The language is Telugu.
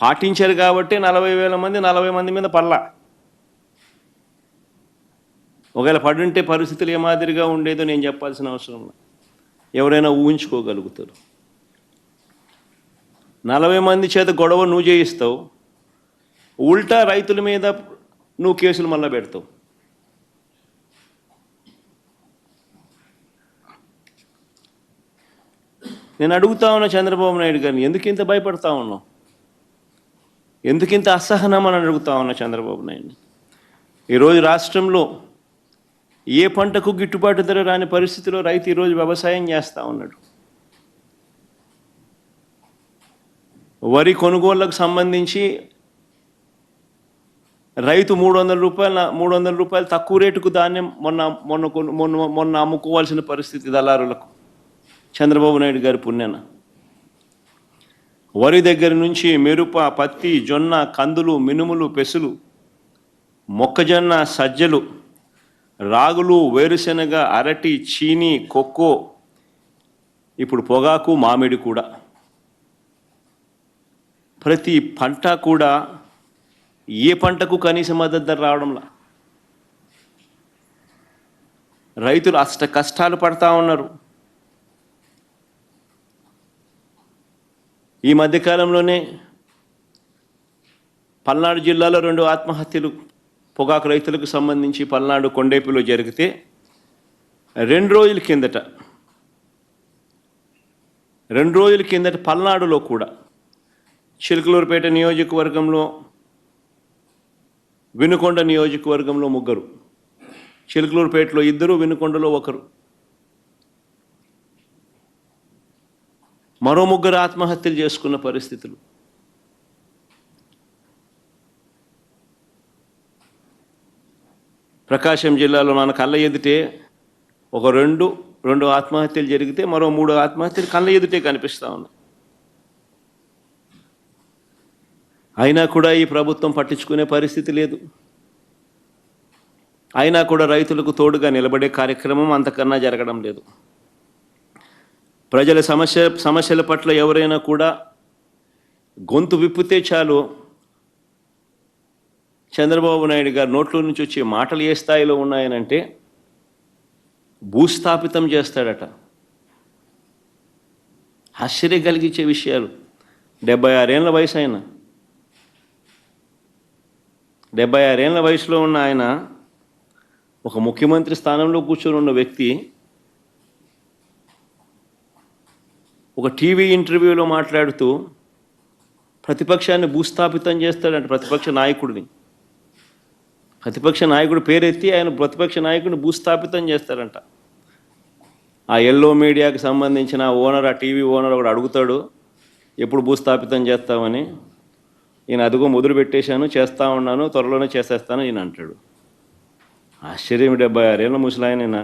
పాటించారు కాబట్టి 40,000 మంది 40 మంది మీద పడలా. ఒకవేళ పడుంటే పరిస్థితులు ఏ మాదిరిగా ఉండేదో నేను చెప్పాల్సిన అవసరం లేదు, ఎవరైనా ఊహించుకోగలుగుతారు. 40 మంది చేత గొడవ నువ్వు చేయిస్తావు, ఉల్టా రైతుల మీద నువ్వు కేసులు మళ్ళా పెడతావు. నేను అడుగుతా ఉన్నా చంద్రబాబు నాయుడు గారిని, ఎందుకు ఇంత భయపడతా ఉన్నావు, ఎందుకు ఇంత అసహనం అని అడుగుతా ఉన్నా చంద్రబాబు నాయుడిని. ఈరోజు రాష్ట్రంలో ఏ పంటకు గిట్టుబాటు ధర రాని పరిస్థితిలో రైతు ఈరోజు వ్యవసాయం చేస్తూ ఉన్నాడు. వరి కొనుగోళ్లకు సంబంధించి రైతు 300 రూపాయలు తక్కువ రేటుకు ధాన్యం మొన్న అమ్ముకోవాల్సిన పరిస్థితి దళారులకు. చంద్రబాబు నాయుడు గారి పుణ్యాన వరి దగ్గర నుంచి మిరప, పత్తి, జొన్న, కందులు, మినుములు, పెసులు, మొక్కజొన్న, సజ్జలు, రాగులు, వేరుశెనగ, అరటి, చీని, కొక్కో, ఇప్పుడు పొగాకు, మామిడి కూడా, ప్రతి పంట కూడా ఏ పంటకు కనీస మద్దతు ధర రావడంలా. రైతులు అష్ట కష్టాలు పడతా ఉన్నారు. ఈ మధ్యకాలంలోనే పల్నాడు జిల్లాలో 2 ఆత్మహత్యలు పొగాకు రైతులకు సంబంధించి పల్నాడు కొండేపిలో జరిగితే 2 రోజుల కిందట పల్నాడులో కూడా చిలకలూరుపేట నియోజకవర్గంలో, వినుకొండ నియోజకవర్గంలో 3, చిలకలూరుపేటలో 2, వినుకొండలో 1, మరో 3 ఆత్మహత్యలు చేసుకున్న పరిస్థితులు. ప్రకాశం జిల్లాలో మన కళ్ళ ఎదుటే ఒక 2 ఆత్మహత్యలు జరిగితే మరో 3 ఆత్మహత్యలు కళ్ళ ఎదుటే కనిపిస్తూ ఉన్నాయి. అయినా కూడా ఈ ప్రభుత్వం పట్టించుకునే పరిస్థితి లేదు. అయినా కూడా రైతులకు తోడుగా నిలబడే కార్యక్రమం అంతకన్నా జరగడం లేదు. ప్రజల సమస్యల పట్ల ఎవరైనా కూడా గొంతు విప్పితే చాలు, చంద్రబాబు నాయుడు గారు నోట్లో నుంచి వచ్చే మాటలు ఏ స్థాయిలో ఉన్నాయనంటే భూస్థాపితం చేస్తాడట. ఆశ్చర్యం కలిగించే విషయాలు. 76 ఏళ్ల వయసు ఆయన, 76 ఏళ్ల వయసులో ఉన్న ఆయన, ఒక ముఖ్యమంత్రి స్థానంలో కూర్చొని ఉన్న వ్యక్తి ఒక టీవీ ఇంటర్వ్యూలో మాట్లాడుతూ ప్రతిపక్షాన్ని భూస్థాపితం చేస్తాడంట. ప్రతిపక్ష నాయకుడు పేరెత్తి ఆయన ప్రతిపక్ష నాయకుడిని భూస్థాపితం చేస్తాడంట. ఆ ఎల్లో మీడియాకి సంబంధించిన ఓనర్, ఆ టీవీ ఓనర్ ఒకడు అడుగుతాడు, ఎప్పుడు భూస్థాపితం చేస్తామని. ఈయన అదిగో మొదలు పెట్టేశాను, చేస్తూ ఉన్నాను, త్వరలోనే చేసేస్తాను ఈయన అంటాడు. ఆశ్చర్యం. 76 ఏళ్ళ ముసలాయనైనా